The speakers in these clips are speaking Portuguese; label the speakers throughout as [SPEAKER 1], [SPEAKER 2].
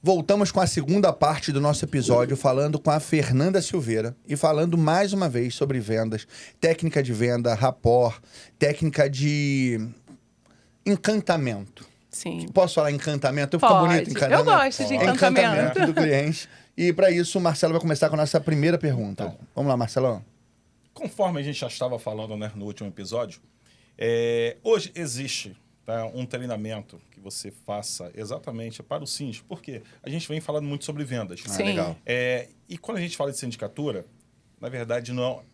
[SPEAKER 1] Voltamos com a segunda parte do nosso episódio, falando com a Fernanda Silveira e falando mais uma vez sobre vendas, técnica de venda, rapport, técnica de encantamento.
[SPEAKER 2] Sim.
[SPEAKER 1] Posso falar encantamento? Eu
[SPEAKER 2] Pode.
[SPEAKER 1] fico bonito encantamento.
[SPEAKER 2] Eu gosto de encantamento.
[SPEAKER 1] Encantamento do cliente. E para isso, o Marcelo vai começar com a nossa primeira pergunta.
[SPEAKER 3] Então.
[SPEAKER 1] Vamos lá, Marcelão.
[SPEAKER 3] Conforme a gente já estava falando, né, no último episódio, hoje existe, tá, um treinamento que você faça exatamente para o síndico, porque a gente vem falando muito sobre vendas.
[SPEAKER 2] Sim.
[SPEAKER 1] Legal.
[SPEAKER 3] E quando a gente fala de sindicatura, na verdade não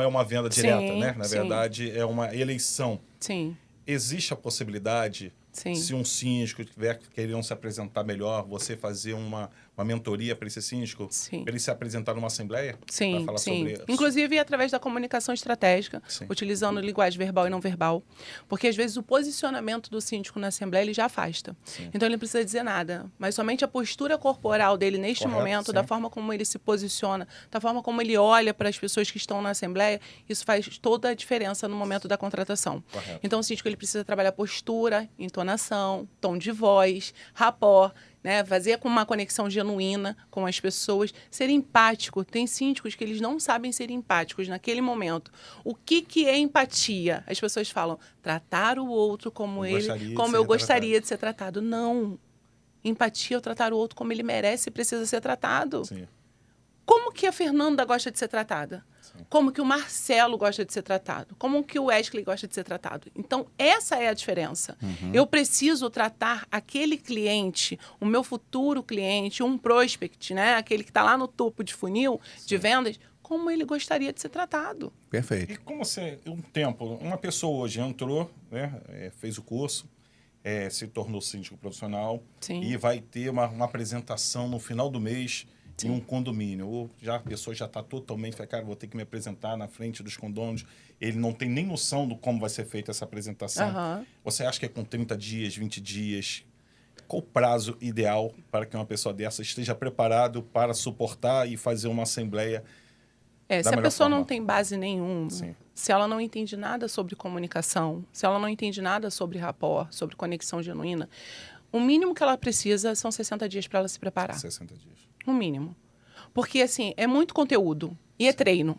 [SPEAKER 3] é uma venda direta,
[SPEAKER 2] Sim,
[SPEAKER 3] né? Na
[SPEAKER 2] sim.
[SPEAKER 3] verdade é uma eleição.
[SPEAKER 2] Sim.
[SPEAKER 3] Existe a possibilidade,
[SPEAKER 2] Sim.
[SPEAKER 3] se um síndico tiver querendo se apresentar melhor, você fazer uma mentoria para esse síndico,
[SPEAKER 2] Sim.
[SPEAKER 3] para ele se apresentar numa assembleia?
[SPEAKER 2] Sim,
[SPEAKER 3] Pra falar
[SPEAKER 2] sim.
[SPEAKER 3] sobre
[SPEAKER 2] Inclusive através da comunicação estratégica,
[SPEAKER 3] Sim.
[SPEAKER 2] utilizando linguagem verbal e não verbal. Porque às vezes o posicionamento do síndico na assembleia ele já afasta.
[SPEAKER 3] Sim.
[SPEAKER 2] Então ele não precisa dizer nada. Mas somente a postura corporal dele neste
[SPEAKER 3] Correto,
[SPEAKER 2] momento,
[SPEAKER 3] sim.
[SPEAKER 2] da forma como ele se posiciona, da forma como ele olha para as pessoas que estão na assembleia, isso faz toda a diferença no momento da contratação.
[SPEAKER 3] Correto.
[SPEAKER 2] Então o síndico ele precisa trabalhar postura, entonação, tom de voz, rapport, né, fazer com uma conexão genuína com as pessoas, ser empático. Tem síndicos que eles não sabem ser empáticos naquele momento. O que é empatia? As pessoas falam, tratar o outro como eu gostaria de ser tratado. Não. Empatia é tratar o outro como ele merece e precisa ser tratado.
[SPEAKER 3] Sim.
[SPEAKER 2] Como que a Fernanda gosta de ser tratada?
[SPEAKER 3] Sim.
[SPEAKER 2] Como que o Marcelo gosta de ser tratado? Como que o Wesley gosta de ser tratado? Então, essa é a diferença. Eu preciso tratar aquele cliente, o meu futuro cliente, um prospect, né? Aquele que está lá no topo de funil de vendas, como ele gostaria de ser tratado.
[SPEAKER 1] Perfeito.
[SPEAKER 3] E como uma pessoa hoje entrou, né, fez o curso, se tornou síndico profissional.
[SPEAKER 2] Sim.
[SPEAKER 3] E vai ter uma apresentação no final do mês
[SPEAKER 2] Sim.
[SPEAKER 3] em um condomínio. Ou a pessoa já está totalmente, cara, vou ter que me apresentar na frente dos condôminos. Ele não tem nem noção do como vai ser feita essa apresentação.
[SPEAKER 2] Aham.
[SPEAKER 3] Você acha que é com 30 dias, 20 dias? Qual o prazo ideal para que uma pessoa dessa esteja preparado para suportar e fazer uma assembleia?
[SPEAKER 2] Se a
[SPEAKER 3] melhor
[SPEAKER 2] pessoa
[SPEAKER 3] forma.
[SPEAKER 2] não tem base nenhuma,
[SPEAKER 3] Sim.
[SPEAKER 2] se ela não entende nada sobre comunicação, se ela não entende nada sobre rapport, sobre conexão genuína, o mínimo que ela precisa são 60 dias para ela se preparar.
[SPEAKER 3] 60 dias.
[SPEAKER 2] No mínimo. Porque, assim, é muito conteúdo e é treino.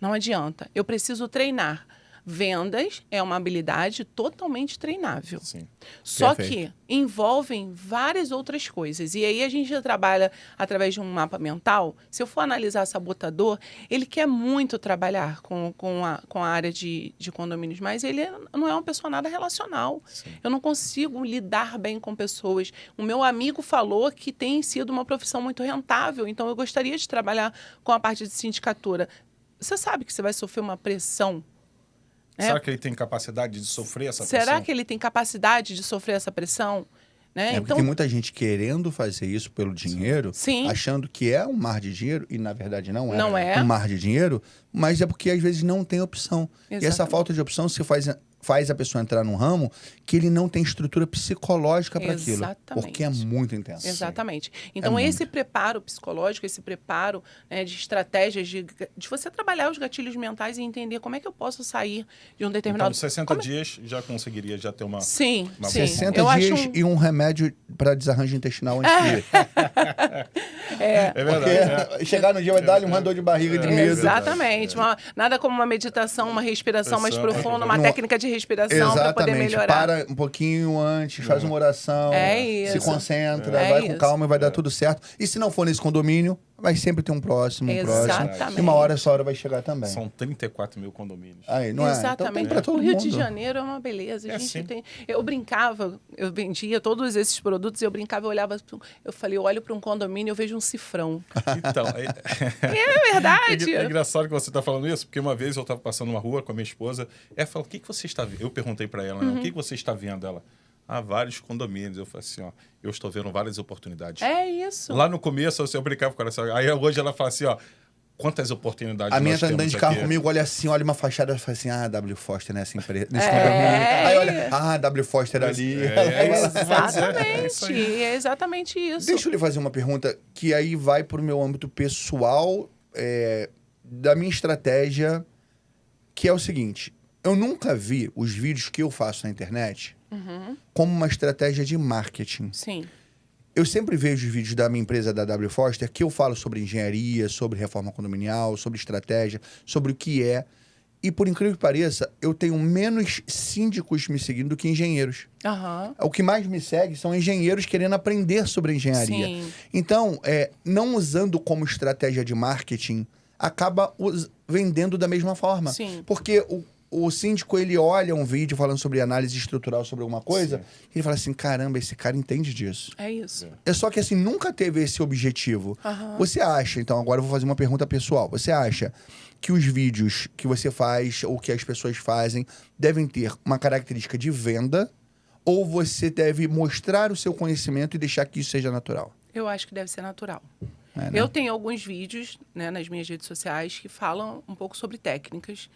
[SPEAKER 2] Não adianta. Eu preciso treinar. Vendas é uma habilidade totalmente treinável.
[SPEAKER 3] Sim.
[SPEAKER 2] Só
[SPEAKER 1] Perfeito.
[SPEAKER 2] que envolvem várias outras coisas. E aí a gente já trabalha através de um mapa mental. Se eu for analisar sabotador, ele quer muito trabalhar com a área de condomínios, mas ele não é uma pessoa nada relacional.
[SPEAKER 3] Sim.
[SPEAKER 2] Eu não consigo lidar bem com pessoas. O meu amigo falou que tem sido uma profissão muito rentável, então eu gostaria de trabalhar com a parte de sindicatura. Você sabe que você vai sofrer uma pressão.
[SPEAKER 3] Será que ele tem capacidade de sofrer essa pressão?
[SPEAKER 2] Será que ele tem capacidade de sofrer essa pressão? Né?
[SPEAKER 1] Porque tem muita gente querendo fazer isso pelo dinheiro,
[SPEAKER 2] Sim.
[SPEAKER 1] achando que é um mar de dinheiro, e na verdade não é,
[SPEAKER 2] Não é.
[SPEAKER 1] um mar de dinheiro, mas é porque às vezes não tem opção. E essa
[SPEAKER 2] Exatamente.
[SPEAKER 1] falta de opção se faz a pessoa entrar num ramo que ele não tem estrutura psicológica para aquilo.
[SPEAKER 2] Exatamente.
[SPEAKER 1] Porque é muito intenso.
[SPEAKER 2] Exatamente. Então,
[SPEAKER 1] muito.
[SPEAKER 2] esse preparo psicológico, esse preparo, né, de estratégias, de você trabalhar os gatilhos mentais e entender como é que eu posso sair de um
[SPEAKER 3] Então,
[SPEAKER 2] determinado...
[SPEAKER 3] 60 dias já conseguiria já ter uma...
[SPEAKER 2] Sim,
[SPEAKER 3] Uma
[SPEAKER 2] sim.
[SPEAKER 1] 60
[SPEAKER 2] Eu
[SPEAKER 1] dias
[SPEAKER 2] acho
[SPEAKER 1] e um remédio para desarranjo intestinal antes de ir.
[SPEAKER 3] É verdade.
[SPEAKER 1] Porque chegar no dia vai dar-lhe uma dor de barriga de medo.
[SPEAKER 2] Exatamente. Nada como uma meditação, uma respiração mais profunda, uma
[SPEAKER 1] Não-
[SPEAKER 2] técnica de respiração para poder
[SPEAKER 1] Exatamente.
[SPEAKER 2] melhorar.
[SPEAKER 1] Para um pouquinho antes, faz uma oração, se
[SPEAKER 2] isso.
[SPEAKER 1] concentra,
[SPEAKER 2] É
[SPEAKER 1] vai com
[SPEAKER 2] isso.
[SPEAKER 1] calma e vai dar tudo certo. E se não for nesse condomínio, vai sempre ter um próximo, um próximo.
[SPEAKER 2] Exatamente.
[SPEAKER 1] E uma hora essa hora vai chegar também.
[SPEAKER 3] São 34 mil condomínios.
[SPEAKER 1] Aí, não é? Então tem
[SPEAKER 2] Exatamente.
[SPEAKER 1] pra todo
[SPEAKER 2] O Rio
[SPEAKER 1] mundo.
[SPEAKER 2] de Janeiro é uma beleza. A gente
[SPEAKER 3] sim.
[SPEAKER 2] tem... Eu brincava, eu vendia todos esses produtos, eu brincava, eu olhava, eu falei, eu olho para um condomínio e eu vejo um cifrão.
[SPEAKER 3] Então,
[SPEAKER 2] É verdade.
[SPEAKER 3] é engraçado que você está falando isso, porque uma vez eu estava passando uma rua com a minha esposa, ela falou, o que você está vendo? Eu perguntei para ela, o que você está vendo? Ela, vários condomínios. Eu falei assim, eu estou vendo várias oportunidades.
[SPEAKER 2] É isso.
[SPEAKER 3] Lá no começo, eu brincava com ela. Aí hoje ela fala assim, quantas oportunidades
[SPEAKER 1] A minha
[SPEAKER 3] nós
[SPEAKER 1] tá andando
[SPEAKER 3] temos
[SPEAKER 1] de carro
[SPEAKER 3] aqui.
[SPEAKER 1] comigo, olha assim, olha uma fachada e fala assim, W Foster nessa empresa, nesse condomínio. Aí olha, W Foster ali.
[SPEAKER 2] Exatamente. É exatamente isso.
[SPEAKER 1] Deixa eu lhe fazer uma pergunta que aí vai pro meu âmbito pessoal, da minha estratégia, que é o seguinte. Eu nunca vi os vídeos que eu faço na internet como uma estratégia de marketing.
[SPEAKER 2] Sim.
[SPEAKER 1] eu sempre vejo os vídeos da minha empresa, da W Foster, que eu falo sobre engenharia, sobre reforma condominial, sobre estratégia, sobre o que é. E, por incrível que pareça, eu tenho menos síndicos me seguindo do que engenheiros.
[SPEAKER 2] Aham.
[SPEAKER 1] O que mais me segue são engenheiros querendo aprender sobre engenharia.
[SPEAKER 2] Sim.
[SPEAKER 1] Então, não usando como estratégia de marketing, acaba vendendo da mesma forma.
[SPEAKER 2] Sim.
[SPEAKER 1] Porque o síndico, ele olha um vídeo falando sobre análise estrutural, sobre alguma coisa, e ele fala assim, caramba, esse cara entende disso.
[SPEAKER 2] É isso.
[SPEAKER 1] É só que, assim, nunca teve esse objetivo.
[SPEAKER 2] Aham.
[SPEAKER 1] Você acha, então, agora eu vou fazer uma pergunta pessoal. Você acha que os vídeos que você faz ou que as pessoas fazem devem ter uma característica de venda ou você deve mostrar o seu conhecimento e deixar que isso seja natural?
[SPEAKER 2] Eu acho que deve ser natural.
[SPEAKER 1] Né?
[SPEAKER 2] Eu tenho alguns vídeos, né, nas minhas redes sociais que falam um pouco sobre técnicas,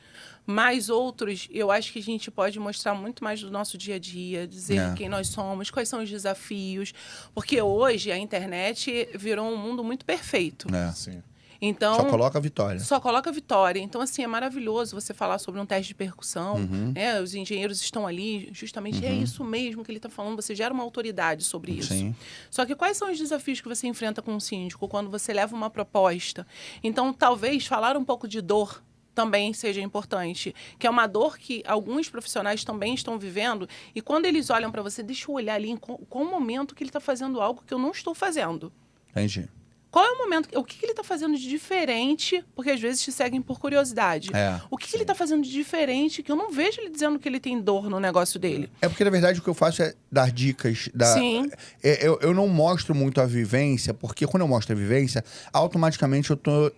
[SPEAKER 2] mas outros eu acho que a gente pode mostrar muito mais do nosso dia a dia, dizer quem nós somos, quais são os desafios, porque hoje a internet virou um mundo muito perfeito.
[SPEAKER 3] Sim.
[SPEAKER 2] Então,
[SPEAKER 1] Só coloca a vitória.
[SPEAKER 2] Só coloca vitória. Então, assim, é maravilhoso você falar sobre um teste de percussão. Né? Os engenheiros estão ali, justamente, é isso mesmo que ele está falando. Você gera uma autoridade sobre isso.
[SPEAKER 1] Sim.
[SPEAKER 2] Só que quais são os desafios que você enfrenta com um síndico quando você leva uma proposta? Então, talvez falar um pouco de dor também seja importante, que é uma dor que alguns profissionais também estão vivendo, e quando eles olham para você, deixa eu olhar ali em qual momento que ele está fazendo algo que eu não estou fazendo.
[SPEAKER 1] Entendi.
[SPEAKER 2] Qual é o momento, o que ele está fazendo de diferente, porque às vezes te seguem por curiosidade. O que ele está fazendo de diferente, que eu não vejo ele dizendo que ele tem dor no negócio dele.
[SPEAKER 1] É porque, na verdade, o que eu faço é dar dicas.
[SPEAKER 2] Sim.
[SPEAKER 1] Eu não mostro muito a vivência, porque quando eu mostro a vivência, automaticamente eu tô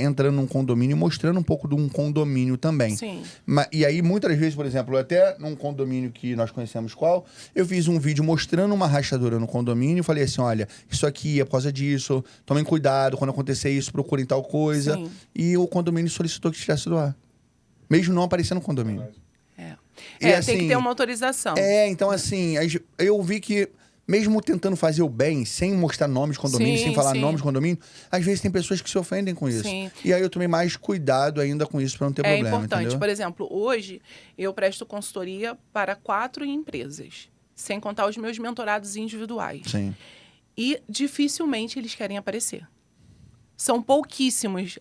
[SPEAKER 1] entrando num condomínio e mostrando um pouco de um condomínio também.
[SPEAKER 2] Sim.
[SPEAKER 1] E aí, muitas vezes, por exemplo, até num condomínio que nós conhecemos qual, eu fiz um vídeo mostrando uma rachadura no condomínio e falei assim, olha, isso aqui é por causa disso, tomem cuidado, quando acontecer isso, procurem tal coisa.
[SPEAKER 2] Sim.
[SPEAKER 1] E o condomínio solicitou que tirasse do ar. Mesmo não aparecendo no condomínio. E,
[SPEAKER 2] tem
[SPEAKER 1] assim,
[SPEAKER 2] que ter uma autorização.
[SPEAKER 1] Então assim, eu vi que mesmo tentando fazer o bem, sem mostrar nome de condomínio, sem falar nome de condomínio, às vezes tem pessoas que se ofendem com isso.
[SPEAKER 2] Sim.
[SPEAKER 1] E aí eu tomei mais cuidado ainda com isso para não ter problema,
[SPEAKER 2] importante.
[SPEAKER 1] entendeu?
[SPEAKER 2] Por exemplo, hoje eu presto consultoria para 4 empresas, sem contar os meus mentorados individuais.
[SPEAKER 1] Sim.
[SPEAKER 2] E dificilmente eles querem aparecer. São pouquíssimos.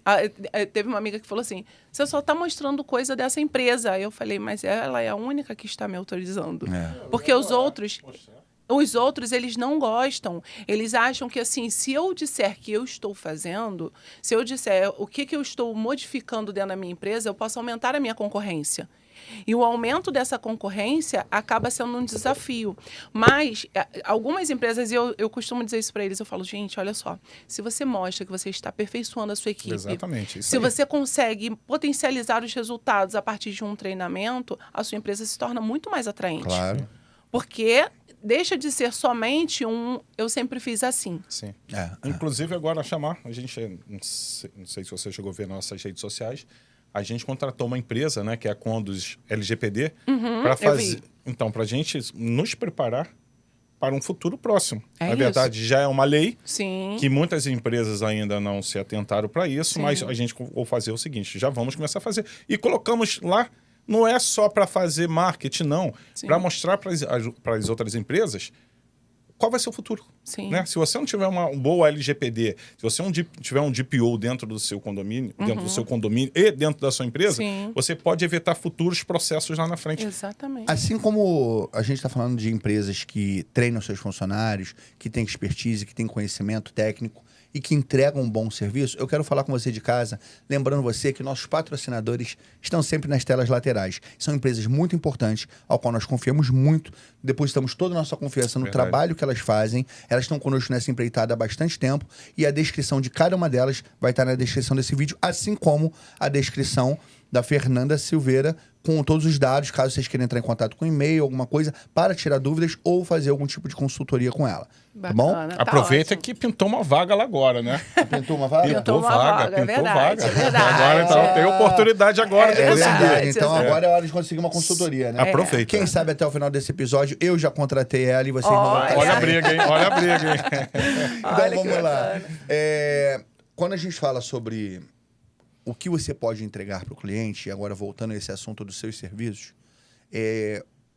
[SPEAKER 2] Teve uma amiga que falou assim, você só está mostrando coisa dessa empresa. Aí eu falei, mas ela é a única que está me autorizando. Porque os outros, eles não gostam. Eles acham que, assim, se eu disser que eu estou fazendo, se eu disser o que eu estou modificando dentro da minha empresa, eu posso aumentar a minha concorrência. E o aumento dessa concorrência acaba sendo um desafio. Mas algumas empresas, eu costumo dizer isso para eles, eu falo, gente, olha só, se você mostra que você está aperfeiçoando a sua equipe,
[SPEAKER 3] Exatamente, isso
[SPEAKER 2] se
[SPEAKER 3] aí.
[SPEAKER 2] você consegue potencializar os resultados a partir de um treinamento, a sua empresa se torna muito mais atraente.
[SPEAKER 1] Claro.
[SPEAKER 2] Porque deixa de ser somente eu sempre fiz assim.
[SPEAKER 3] Sim. Inclusive, agora chamar, a gente, não sei se você chegou a ver nas nossas redes sociais, a gente contratou uma empresa, né, que é a Conduz LGPD, para fazer. Então, para a gente nos preparar para um futuro próximo. Na verdade, já é uma lei que muitas empresas ainda não se atentaram para isso, mas a gente vai fazer o seguinte: já vamos começar a fazer. E colocamos lá, não é só para fazer marketing, não, para mostrar para as outras empresas qual vai ser o futuro. Né? Se você não tiver uma boa LGPD, se você não tiver um DPO dentro do seu condomínio, dentro do seu condomínio e dentro da sua empresa, você pode evitar futuros processos lá na frente.
[SPEAKER 2] Exatamente.
[SPEAKER 1] Assim como a gente está falando de empresas que treinam seus funcionários, que têm expertise, que têm conhecimento técnico e que entregam um bom serviço, eu quero falar com você de casa, lembrando você que nossos patrocinadores estão sempre nas telas laterais. São empresas muito importantes, ao qual nós confiamos muito, depositamos toda a nossa confiança no trabalho que elas fazem. Elas estão conosco nessa empreitada há bastante tempo e a descrição de cada uma delas vai estar na descrição desse vídeo, assim como a descrição da Fernanda Silveira, com todos os dados, caso vocês queiram entrar em contato com e-mail, alguma coisa, para tirar dúvidas ou fazer algum tipo de consultoria com ela. Tá bom?
[SPEAKER 2] Tá
[SPEAKER 3] Aproveita
[SPEAKER 2] ótimo.
[SPEAKER 3] que pintou uma vaga lá agora, né?
[SPEAKER 1] Pintou uma vaga?
[SPEAKER 2] Pintou uma vaga,
[SPEAKER 3] pintou
[SPEAKER 2] verdade,
[SPEAKER 3] vaga.
[SPEAKER 2] é verdade.
[SPEAKER 3] Agora, então, tem oportunidade agora de conseguir.
[SPEAKER 1] Verdade. Então agora é hora de conseguir uma consultoria, né?
[SPEAKER 3] Aproveita.
[SPEAKER 1] Quem sabe até o final desse episódio eu já contratei ela e vocês não vão
[SPEAKER 3] Olha a briga, hein? Olha a briga, hein?
[SPEAKER 1] Então vamos lá. Quando a gente fala sobre o que você pode entregar para o cliente, e agora voltando a esse assunto dos seus serviços,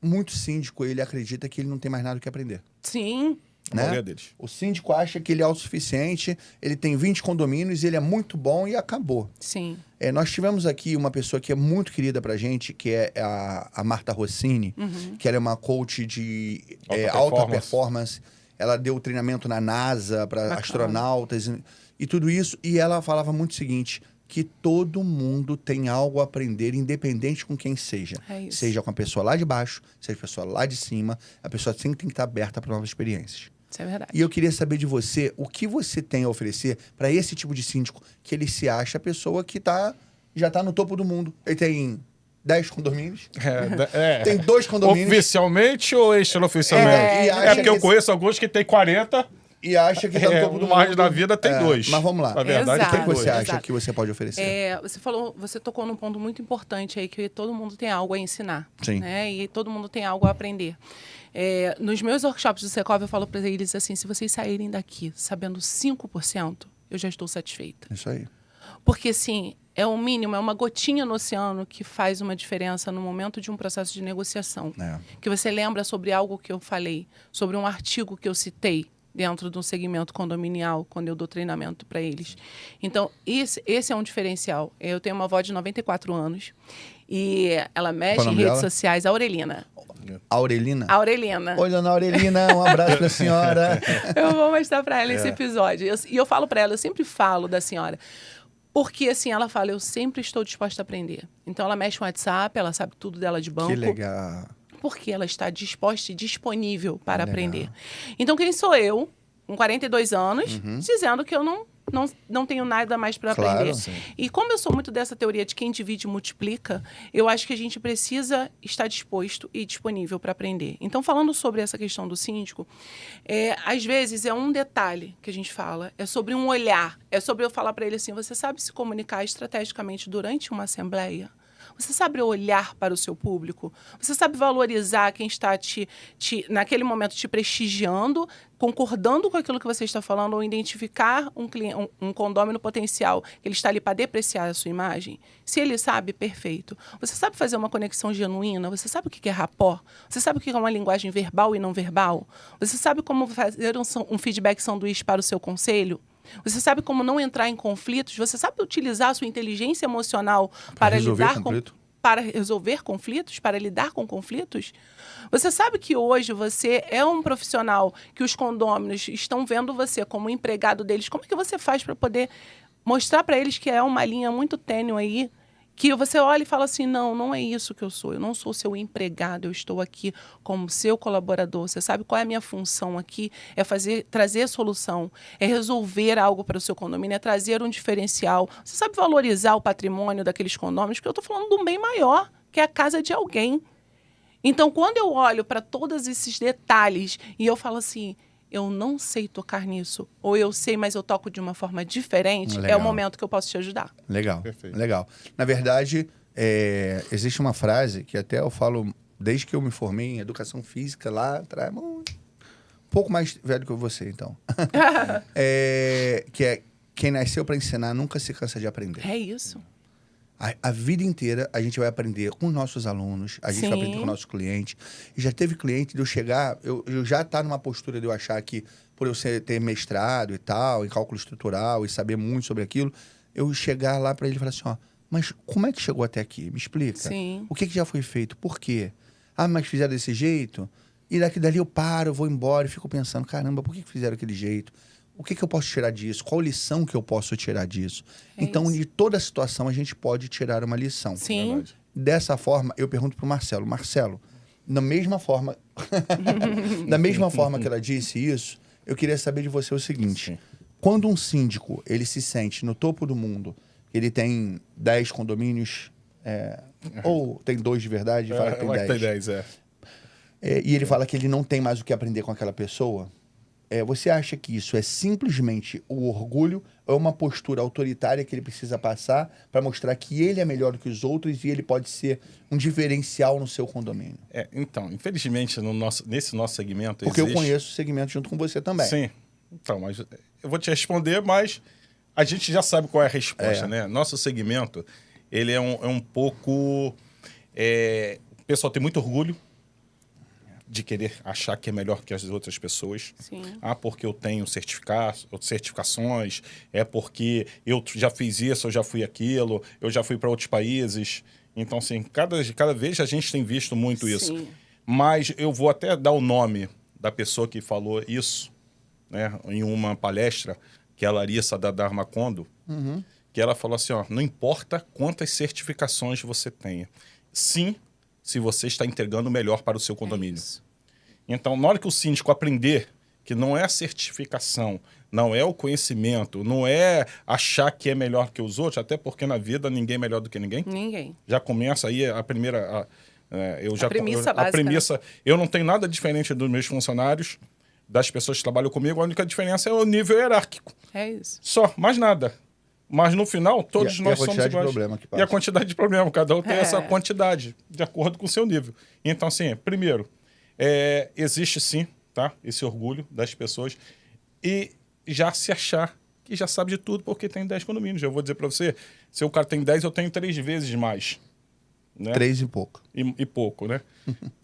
[SPEAKER 1] muito síndico, ele acredita que ele não tem mais nada o que aprender.
[SPEAKER 2] Sim.
[SPEAKER 3] A
[SPEAKER 1] né?
[SPEAKER 3] maioria deles.
[SPEAKER 1] O síndico acha que ele é autossuficiente, ele tem 20 condomínios, ele é muito bom e acabou.
[SPEAKER 2] Sim.
[SPEAKER 1] Nós tivemos aqui uma pessoa que é muito querida pra gente, que é a Marta Rossini, que ela é uma coach de alta performance. Ela deu treinamento na NASA para astronautas e tudo isso. E ela falava muito o seguinte, que todo mundo tem algo a aprender, independente com quem seja. Seja com a pessoa lá de baixo, seja a pessoa lá de cima, a pessoa sempre tem que estar aberta para novas experiências.
[SPEAKER 2] Isso é verdade.
[SPEAKER 1] E eu queria saber de você, o que você tem a oferecer para esse tipo de síndico, que ele se acha a pessoa que já está no topo do mundo. Ele tem 10 condomínios. Tem 2 condomínios.
[SPEAKER 3] Oficialmente ou extraoficialmente? Porque eu conheço alguns que tem 40...
[SPEAKER 1] E acha que está no topo do mundo.
[SPEAKER 3] No margem da vida tem 2.
[SPEAKER 1] Mas vamos lá.
[SPEAKER 3] Na verdade,
[SPEAKER 1] o que você acha que você pode oferecer?
[SPEAKER 2] Você tocou num ponto muito importante aí, que todo mundo tem algo a ensinar.
[SPEAKER 1] Sim.
[SPEAKER 2] Né? E todo mundo tem algo a aprender. Nos meus workshops do Secov, eu falo para eles assim, se vocês saírem daqui sabendo 5%, eu já estou satisfeita.
[SPEAKER 1] Isso aí.
[SPEAKER 2] Porque, assim, é o mínimo, é uma gotinha no oceano que faz uma diferença no momento de um processo de negociação. Que você lembra sobre algo que eu falei, sobre um artigo que eu citei dentro de um segmento condominial, quando eu dou treinamento para eles. Então, esse é um diferencial. Eu tenho uma avó de 94 anos e ela mexe em redes sociais, a Aurelina.
[SPEAKER 1] A Aurelina?
[SPEAKER 2] A Aurelina.
[SPEAKER 1] Oi, dona Aurelina, um abraço pra senhora.
[SPEAKER 2] Eu vou mostrar para ela esse episódio. E eu falo para ela, eu sempre falo da senhora. Porque, assim, ela fala, eu sempre estou disposta a aprender. Então, ela mexe no WhatsApp, ela sabe tudo dela de banco.
[SPEAKER 1] Que legal.
[SPEAKER 2] Porque ela está disposta e disponível para aprender. Então, quem sou eu, com 42 anos, dizendo que eu não tenho nada mais para aprender?
[SPEAKER 1] Sim.
[SPEAKER 2] E como eu sou muito dessa teoria de quem divide multiplica, eu acho que a gente precisa estar disposto e disponível para aprender. Então, falando sobre essa questão do síndico, às vezes é um detalhe que a gente fala, é sobre um olhar, é sobre eu falar para ele assim, você sabe se comunicar estrategicamente durante uma assembleia? Você sabe olhar para o seu público? Você sabe valorizar quem está naquele momento te prestigiando, concordando com aquilo que você está falando, ou identificar um condômino potencial, que ele está ali para depreciar a sua imagem? Se ele sabe, perfeito. Você sabe fazer uma conexão genuína? Você sabe o que é rapport? Você sabe o que é uma linguagem verbal e não verbal? Você sabe como fazer um feedback sanduíche para o seu conselho? Você sabe como não entrar em conflitos? Você sabe utilizar a sua inteligência emocional para lidar para resolver conflitos, para lidar com conflitos? Você sabe que hoje você é um profissional que os condôminos estão vendo você como empregado deles. Como é que você faz para poder mostrar para eles que é uma linha muito tênue aí, que você olha e fala assim, não é isso que eu sou. Eu não sou seu empregado, eu estou aqui como seu colaborador. Você sabe qual é a minha função aqui? É trazer solução, é resolver algo para o seu condomínio, é trazer um diferencial. Você sabe valorizar o patrimônio daqueles condôminos? Porque eu estou falando de um bem maior, que é a casa de alguém. Então, quando eu olho para todos esses detalhes e eu falo assim, eu não sei tocar nisso, ou eu sei, mas eu toco de uma forma diferente,
[SPEAKER 1] Legal.
[SPEAKER 2] é o momento que eu posso te ajudar.
[SPEAKER 1] Legal,
[SPEAKER 3] Perfeito.
[SPEAKER 1] Legal. Na verdade, existe uma frase que até eu falo desde que eu me formei em educação física lá atrás, um pouco mais velho que você, então. Que é, quem nasceu para ensinar nunca se cansa de aprender.
[SPEAKER 2] É isso.
[SPEAKER 1] A vida inteira a gente vai aprender com os nossos alunos, a gente vai aprender com nossos clientes. E já teve cliente de eu chegar, eu já estar numa postura de eu achar que, por eu ter mestrado e tal, em cálculo estrutural e saber muito sobre aquilo, eu chegar lá para ele e falar assim, ó, mas como é que chegou até aqui? Me explica.
[SPEAKER 2] Sim.
[SPEAKER 1] O que já foi feito? Por quê? Ah, mas fizeram desse jeito? E dali eu paro, eu vou embora e fico pensando, caramba, por que fizeram aquele jeito? O que eu posso tirar disso? Qual lição que eu posso tirar disso? Então,
[SPEAKER 2] isso.
[SPEAKER 1] de toda situação, a gente pode tirar uma lição.
[SPEAKER 2] Sim.
[SPEAKER 1] Dessa forma, eu pergunto para o Marcelo. Marcelo, da mesma forma da mesma forma que ela disse isso, eu queria saber de você o seguinte.
[SPEAKER 3] Sim.
[SPEAKER 1] Quando um síndico, ele se sente no topo do mundo, ele tem 10 condomínios, ou tem 2 de verdade, fala que tem 10.
[SPEAKER 3] Tem 10,
[SPEAKER 1] E ele fala que ele não tem mais o que aprender com aquela pessoa. Você acha que isso é simplesmente o orgulho ou é uma postura autoritária que ele precisa passar para mostrar que ele é melhor do que os outros e ele pode ser um diferencial no seu condomínio?
[SPEAKER 3] Então, infelizmente, nesse nosso segmento
[SPEAKER 1] Porque eu conheço o segmento junto com você também.
[SPEAKER 3] Sim. Então, mas eu vou te responder, mas a gente já sabe qual é a resposta, né? Nosso segmento, ele é um pouco... o pessoal tem muito orgulho. de querer achar que é melhor que as outras pessoas.
[SPEAKER 2] Sim.
[SPEAKER 3] Ah, porque eu tenho certificações, é porque eu já fiz isso, eu já fui aquilo, eu já fui para outros países. Então, assim, cada vez a gente tem visto muito isso.
[SPEAKER 2] Sim.
[SPEAKER 3] Mas eu vou até dar o nome da pessoa que falou isso, né, em uma palestra, que é a Larissa da Dharma Kondo, que ela falou assim, ó, não importa quantas certificações você tenha, sim, se você está entregando o melhor para o seu condomínio. Então, na hora que o síndico aprender que não é a certificação, não é o conhecimento, não é achar que é melhor que os outros, até porque na vida ninguém é melhor do que ninguém.
[SPEAKER 2] Ninguém.
[SPEAKER 3] Já começa aí a primeira...
[SPEAKER 2] A premissa básica.
[SPEAKER 3] A premissa, eu não tenho nada diferente dos meus funcionários, das pessoas que trabalham comigo, a única diferença é o nível hierárquico.
[SPEAKER 2] É isso.
[SPEAKER 3] Só, mais nada. Mas no final, todos nós somos iguais. E a quantidade de problema, cada um tem essa quantidade, de acordo com o seu nível. Então, assim, primeiro, existe sim, tá? Esse orgulho das pessoas e já se achar que já sabe de tudo porque tem 10 condomínios. Eu vou dizer para você, se o cara tem 10, eu tenho 3 vezes mais. Né?
[SPEAKER 1] 3 e pouco.
[SPEAKER 3] E pouco, né?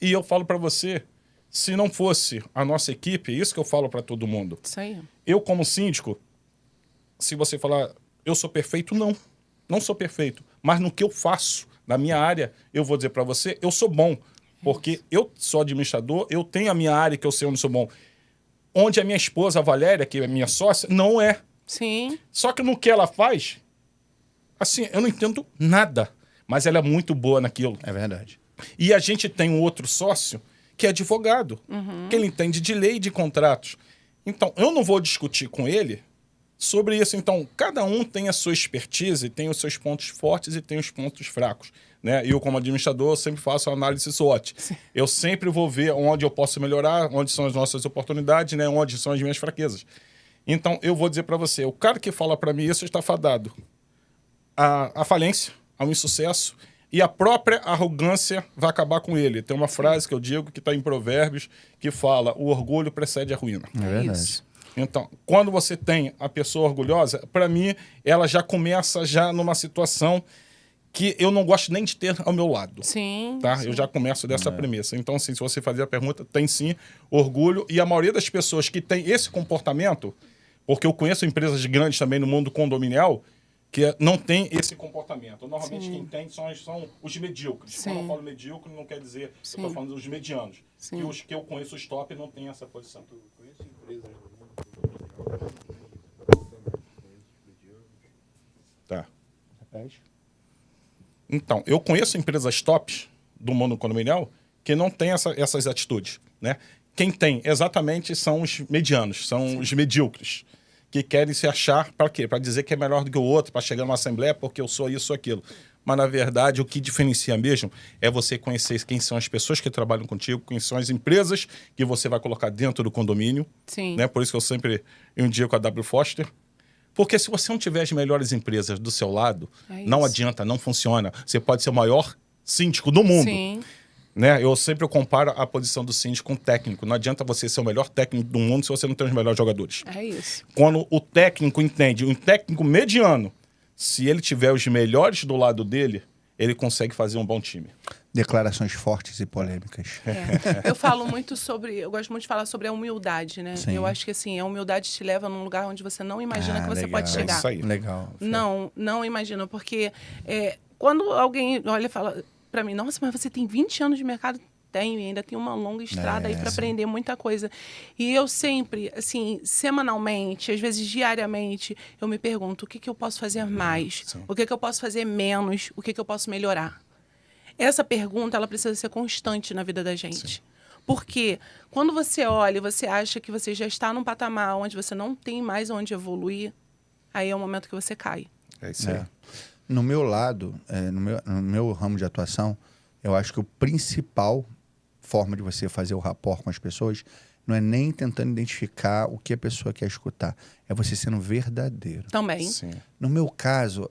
[SPEAKER 3] E eu falo para você, se não fosse a nossa equipe, é isso que eu falo para todo mundo.
[SPEAKER 2] Isso aí.
[SPEAKER 3] Eu, como síndico, se você falar, eu sou perfeito, não sou perfeito. Mas no que eu faço, na minha área, eu vou dizer para você, eu sou bom. Porque eu sou administrador, eu tenho a minha área que eu sei onde sou bom. Onde a minha esposa, a Valéria, que é minha sócia, não é.
[SPEAKER 2] Sim.
[SPEAKER 3] Só que no que ela faz, assim, eu não entendo nada. Mas ela é muito boa naquilo.
[SPEAKER 1] É verdade.
[SPEAKER 3] E a gente tem um outro sócio que é advogado, que ele entende de lei e de contratos. Então, eu não vou discutir com ele sobre isso. Então, cada um tem a sua expertise, tem os seus pontos fortes e tem os pontos fracos. Né? Eu, como administrador, eu sempre faço a análise SWOT. Sim. Eu sempre vou ver onde eu posso melhorar, onde são as nossas oportunidades, né? Onde são as minhas fraquezas. Então, eu vou dizer para você, o cara que fala para mim isso está fadado à falência, ao insucesso, e a própria arrogância vai acabar com ele. Tem uma frase que eu digo que está em Provérbios que fala, o orgulho precede a ruína.
[SPEAKER 1] É verdade.
[SPEAKER 3] Então, quando você tem a pessoa orgulhosa, para mim, ela já começa já numa situação que eu não gosto nem de ter ao meu lado.
[SPEAKER 2] Sim.
[SPEAKER 3] Tá?
[SPEAKER 2] Sim.
[SPEAKER 3] Eu já começo dessa premissa. Então, assim, se você fazer a pergunta, tem sim orgulho. E a maioria das pessoas que tem esse comportamento, porque eu conheço empresas grandes também no mundo condominial, que não tem esse comportamento. Normalmente quem tem são os medíocres.
[SPEAKER 2] Sim.
[SPEAKER 3] Quando eu falo medíocre, não quer dizer que eu estou falando dos medianos.
[SPEAKER 2] Sim.
[SPEAKER 3] Que os que eu conheço, os top, não tem essa posição.
[SPEAKER 4] Eu conheço empresas no mundo
[SPEAKER 3] Tá. Então, eu conheço empresas tops do mundo condominial que não tem essas atitudes, né? Quem tem exatamente são os medianos, são os medíocres, que querem se achar para quê? Para dizer que é melhor do que o outro, para chegar numa assembleia porque eu sou isso ou aquilo. Mas, na verdade, o que diferencia mesmo é você conhecer quem são as pessoas que trabalham contigo, quem são as empresas que você vai colocar dentro do condomínio.
[SPEAKER 2] Sim.
[SPEAKER 3] Né? Por isso que eu sempre indico a W. Foster. Porque se você não tiver as melhores empresas do seu lado, não adianta, não funciona. Você pode ser o maior síndico do mundo.
[SPEAKER 2] Sim.
[SPEAKER 3] Né? Eu sempre comparo a posição do síndico com o técnico. Não adianta você ser o melhor técnico do mundo se você não tem os melhores jogadores.
[SPEAKER 2] É isso.
[SPEAKER 3] Quando o técnico entende, um técnico mediano, se ele tiver os melhores do lado dele, ele consegue fazer um bom time.
[SPEAKER 1] Declarações fortes e polêmicas.
[SPEAKER 2] Eu falo muito sobre... Eu gosto muito de falar sobre a humildade, né?
[SPEAKER 1] Sim.
[SPEAKER 2] Eu acho que, assim, a humildade te leva num lugar onde você não imagina que você
[SPEAKER 1] legal.
[SPEAKER 2] pode chegar.
[SPEAKER 3] É isso aí.
[SPEAKER 1] Legal.
[SPEAKER 2] Não imagino, porque quando alguém olha e fala para mim, nossa, mas você tem 20 anos de mercado? Tenho, e ainda tenho uma longa estrada aí para aprender muita coisa. E eu sempre, assim, semanalmente, às vezes diariamente, eu me pergunto o que eu posso fazer mais, o que eu posso fazer menos, o que eu posso melhorar. Essa pergunta, ela precisa ser constante na vida da gente. Sim. Porque quando você olha e você acha que você já está num patamar onde você não tem mais onde evoluir, aí é o momento que você cai.
[SPEAKER 3] É isso aí.
[SPEAKER 1] No meu lado, no meu ramo de atuação, eu acho que o principal forma de você fazer o rapport com as pessoas não é nem tentando identificar o que a pessoa quer escutar, é você sendo verdadeiro.
[SPEAKER 2] Também.
[SPEAKER 3] Sim.
[SPEAKER 1] No meu caso,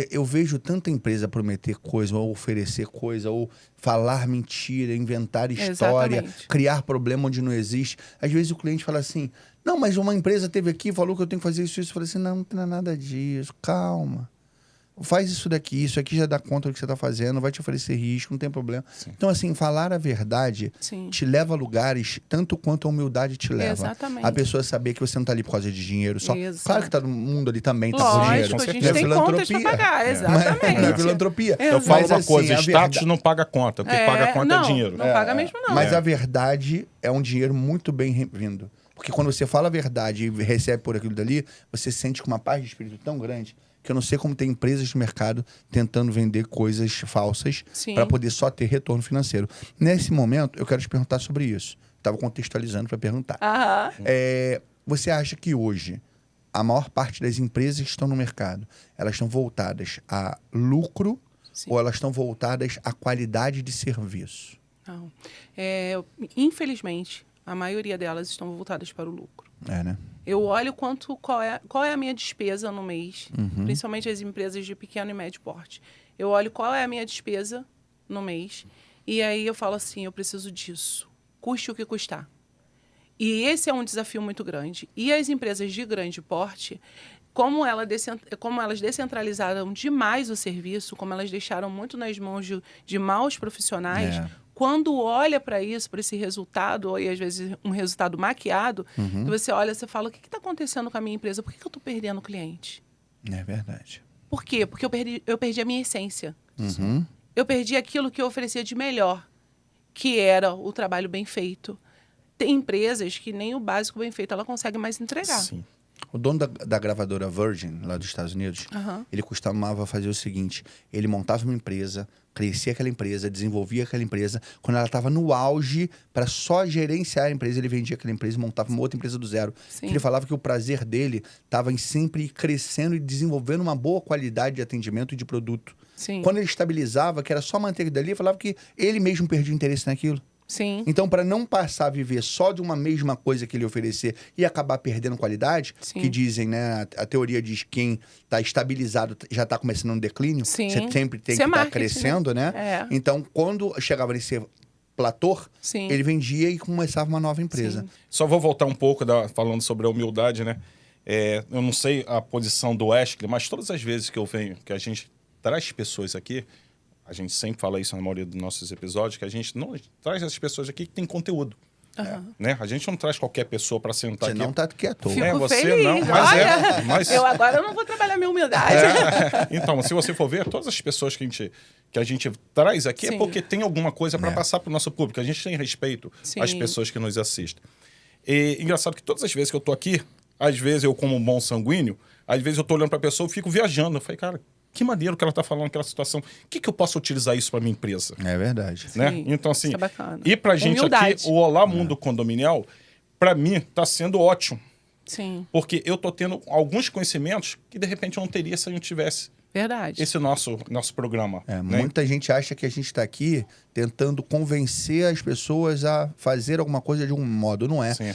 [SPEAKER 1] eu vejo tanta empresa prometer coisa, ou oferecer coisa, ou falar mentira, inventar história, criar problema onde não existe. Às vezes o cliente fala assim, não, mas uma empresa teve aqui, falou que eu tenho que fazer isso. Eu falei assim, não tem nada disso, calma. faz isso daqui, isso aqui já dá conta do que você está fazendo, vai te oferecer risco, não tem problema.
[SPEAKER 3] Sim.
[SPEAKER 1] Então, assim, falar a verdade
[SPEAKER 2] Sim.
[SPEAKER 1] te leva a lugares tanto quanto a humildade te leva.
[SPEAKER 2] Exatamente.
[SPEAKER 1] A pessoa saber que você não está ali por causa de dinheiro só.
[SPEAKER 2] Exato.
[SPEAKER 1] Claro que todo mundo ali também tá por dinheiro.
[SPEAKER 2] Lógico, a gente
[SPEAKER 1] Não é
[SPEAKER 2] tem contas para
[SPEAKER 1] filantropia.
[SPEAKER 2] pagar,
[SPEAKER 1] Mas
[SPEAKER 2] exatamente.
[SPEAKER 1] não é filantropia.
[SPEAKER 3] Eu falo
[SPEAKER 1] Mas,
[SPEAKER 3] uma
[SPEAKER 1] assim,
[SPEAKER 3] coisa,
[SPEAKER 1] a
[SPEAKER 3] status
[SPEAKER 1] verdade-
[SPEAKER 3] não paga conta. O que paga conta
[SPEAKER 2] não,
[SPEAKER 3] é dinheiro.
[SPEAKER 2] Não paga mesmo, não.
[SPEAKER 1] Mas a verdade é um dinheiro muito bem-vindo. Porque quando você fala a verdade e recebe por aquilo dali, você sente com uma paz de espírito tão grande que eu não sei como tem empresas no mercado tentando vender coisas falsas
[SPEAKER 2] Sim.
[SPEAKER 1] para poder só ter retorno financeiro. Nesse momento, eu quero te perguntar sobre isso. Estava contextualizando para perguntar.
[SPEAKER 2] Aham.
[SPEAKER 1] Você acha que hoje a maior parte das empresas que estão no mercado, elas estão voltadas a lucro
[SPEAKER 2] Sim.
[SPEAKER 1] ou elas estão voltadas à qualidade de serviço?
[SPEAKER 2] Não. Infelizmente, a maioria delas estão voltadas para o lucro.
[SPEAKER 1] É, né?
[SPEAKER 2] Eu olho qual é a minha despesa no mês, principalmente as empresas de pequeno e médio porte. Eu olho qual é a minha despesa no mês e aí eu falo assim, eu preciso disso, custe o que custar. E esse é um desafio muito grande. E as empresas de grande porte, como elas descentralizaram demais o serviço, como elas deixaram muito nas mãos de maus profissionais, quando olha para isso, para esse resultado, ou às vezes um resultado maquiado, que você olha e você fala, o que está acontecendo com a minha empresa? Por que eu estou perdendo cliente?
[SPEAKER 1] É verdade.
[SPEAKER 2] Por quê? Porque eu perdi a minha essência. Eu perdi aquilo que eu oferecia de melhor, que era o trabalho bem feito. Tem empresas que nem o básico bem feito ela consegue mais entregar.
[SPEAKER 3] Sim.
[SPEAKER 1] O dono da gravadora Virgin, lá dos Estados Unidos, ele costumava fazer o seguinte, ele montava uma empresa, crescia aquela empresa, desenvolvia aquela empresa, quando ela estava no auge, para só gerenciar a empresa, ele vendia aquela empresa e montava uma outra empresa do zero.
[SPEAKER 2] Sim.
[SPEAKER 1] Ele falava que o prazer dele estava em sempre ir crescendo e desenvolvendo uma boa qualidade de atendimento e de produto.
[SPEAKER 2] Sim.
[SPEAKER 1] Quando ele estabilizava, que era só manter aquilo dali, ele falava que ele mesmo perdia o interesse naquilo.
[SPEAKER 2] Sim.
[SPEAKER 1] Então, para não passar a viver só de uma mesma coisa que ele oferecer e acabar perdendo qualidade,
[SPEAKER 2] Sim.
[SPEAKER 1] que dizem, né? A teoria diz que quem está estabilizado já está começando um declínio.
[SPEAKER 2] Sim.
[SPEAKER 1] Você sempre tem
[SPEAKER 2] Isso é
[SPEAKER 1] que estar
[SPEAKER 2] marketing,
[SPEAKER 1] crescendo, né?
[SPEAKER 2] É.
[SPEAKER 1] Então, quando chegava nesse platô,
[SPEAKER 2] Sim.
[SPEAKER 1] ele vendia e começava uma nova empresa.
[SPEAKER 2] Sim.
[SPEAKER 3] Só vou voltar um pouco falando sobre a humildade, né? Eu não sei a posição do Wesley, mas todas as vezes que eu venho, que a gente traz pessoas aqui, a gente sempre fala isso na maioria dos nossos episódios, que a gente não traz essas pessoas aqui que tem conteúdo. Né? A gente não traz qualquer pessoa para sentar
[SPEAKER 1] Você
[SPEAKER 3] aqui.
[SPEAKER 1] não está aqui à toa.
[SPEAKER 2] Fico
[SPEAKER 3] você
[SPEAKER 2] feliz.
[SPEAKER 3] não, mas
[SPEAKER 2] Olha,
[SPEAKER 3] mas
[SPEAKER 2] eu agora não vou trabalhar minha humildade.
[SPEAKER 3] Então, se você for ver, todas as pessoas que a gente traz aqui
[SPEAKER 2] Sim.
[SPEAKER 3] é porque tem alguma coisa para passar para o nosso público. A gente tem respeito
[SPEAKER 2] Sim.
[SPEAKER 3] às pessoas que nos assistem. E engraçado que todas as vezes que eu tô aqui, às vezes eu, como um bom sanguíneo, às vezes eu tô olhando para a pessoa e fico viajando. Eu falei, cara, que maneiro que ela tá falando naquela situação. O que eu posso utilizar isso para minha empresa?
[SPEAKER 1] É verdade.
[SPEAKER 3] Né?
[SPEAKER 2] Sim,
[SPEAKER 3] Então, assim,
[SPEAKER 2] isso é bacana.
[SPEAKER 3] e pra gente
[SPEAKER 2] Humildade.
[SPEAKER 3] aqui, o Olá Mundo Condominial, para mim, tá sendo ótimo.
[SPEAKER 2] Sim,
[SPEAKER 3] Porque eu tô tendo alguns conhecimentos que, de repente, eu não teria se a gente tivesse
[SPEAKER 2] verdade.
[SPEAKER 3] esse nosso programa. né?
[SPEAKER 1] Muita gente acha que a gente está aqui tentando convencer as pessoas a fazer alguma coisa de um modo. Não é.
[SPEAKER 3] Sim.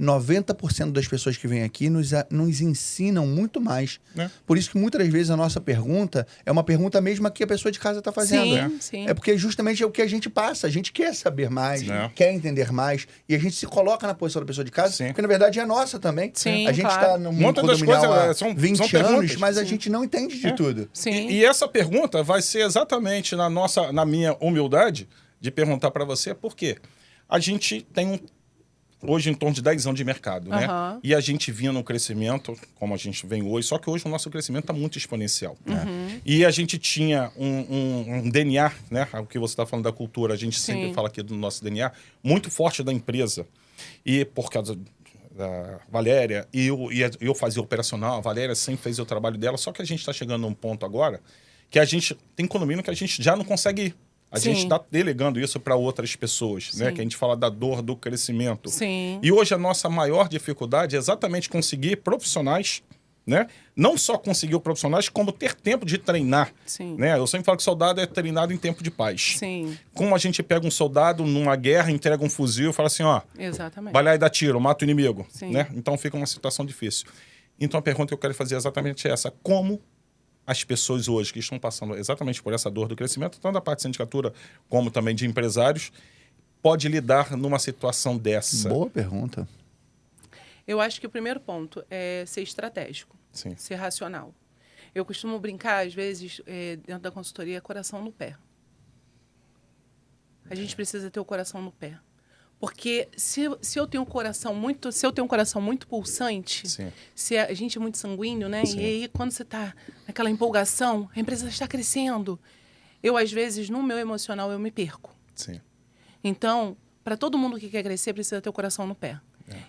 [SPEAKER 1] 90% das pessoas que vêm aqui nos ensinam muito mais.
[SPEAKER 3] Né?
[SPEAKER 1] Por isso que muitas vezes a nossa pergunta é uma pergunta mesma que a pessoa de casa está fazendo.
[SPEAKER 2] Sim,
[SPEAKER 1] né?
[SPEAKER 2] sim.
[SPEAKER 1] É porque justamente é o que a gente passa. A gente quer saber mais,
[SPEAKER 3] Sim.
[SPEAKER 1] quer entender mais. E a gente se coloca na posição da pessoa de casa,
[SPEAKER 3] Sim.
[SPEAKER 1] porque na verdade é nossa também.
[SPEAKER 2] Sim,
[SPEAKER 1] a gente
[SPEAKER 2] claro.
[SPEAKER 1] está no mundo
[SPEAKER 3] Muitas das
[SPEAKER 1] condominial
[SPEAKER 3] coisas,
[SPEAKER 1] há
[SPEAKER 3] são
[SPEAKER 1] 20 anos,
[SPEAKER 3] perguntas.
[SPEAKER 1] mas a
[SPEAKER 2] Sim.
[SPEAKER 1] gente não entende de tudo.
[SPEAKER 2] Sim.
[SPEAKER 3] E essa pergunta vai ser exatamente na minha humildade de perguntar para você, por quê? A gente tem hoje em torno de 10 anos de mercado, né?
[SPEAKER 2] Aham.
[SPEAKER 3] E a gente vinha no crescimento, como a gente vem hoje, só que hoje o nosso crescimento está muito exponencial. Né? E a gente tinha um DNA, né? O que você está falando da cultura, a gente sempre
[SPEAKER 2] Sim.
[SPEAKER 3] fala aqui do nosso DNA, muito forte da empresa. E por causa da Valéria, e eu fazia operacional, a Valéria sempre fez o trabalho dela, só que a gente está chegando num ponto agora que a gente tem condomínio que a gente já não consegue ir. A
[SPEAKER 2] Sim.
[SPEAKER 3] gente está delegando isso para outras pessoas, né?
[SPEAKER 2] Sim.
[SPEAKER 3] Que a gente fala da dor do crescimento.
[SPEAKER 2] Sim.
[SPEAKER 3] E hoje a nossa maior dificuldade é exatamente conseguir profissionais, né? Não só conseguir profissionais, como ter tempo de treinar.
[SPEAKER 2] Sim.
[SPEAKER 3] Né? Eu sempre falo que soldado é treinado em tempo de paz.
[SPEAKER 2] Sim,
[SPEAKER 3] Como a gente pega um soldado numa guerra, entrega um fuzil e fala assim, ó,
[SPEAKER 2] exatamente.
[SPEAKER 3] vai lá e dá tiro, mata o inimigo.
[SPEAKER 2] Sim.
[SPEAKER 3] Né? Então fica uma situação difícil. Então a pergunta que eu quero fazer é exatamente essa. Como as pessoas hoje que estão passando exatamente por essa dor do crescimento, tanto da parte de sindicatura como também de empresários, pode lidar numa situação dessa?
[SPEAKER 1] Boa pergunta.
[SPEAKER 2] Eu acho que o primeiro ponto é ser estratégico,
[SPEAKER 3] Sim.
[SPEAKER 2] ser racional. Eu costumo brincar, às vezes, dentro da consultoria, coração no pé. A gente precisa ter o coração no pé. Porque se eu tenho um coração muito pulsante,
[SPEAKER 3] Sim.
[SPEAKER 2] se a gente é muito sanguíneo, né?
[SPEAKER 3] Sim.
[SPEAKER 2] E aí, quando você está naquela empolgação, a empresa está crescendo. Eu, às vezes, no meu emocional, eu me perco.
[SPEAKER 3] Sim.
[SPEAKER 2] Então, para todo mundo que quer crescer, precisa ter o coração no pé.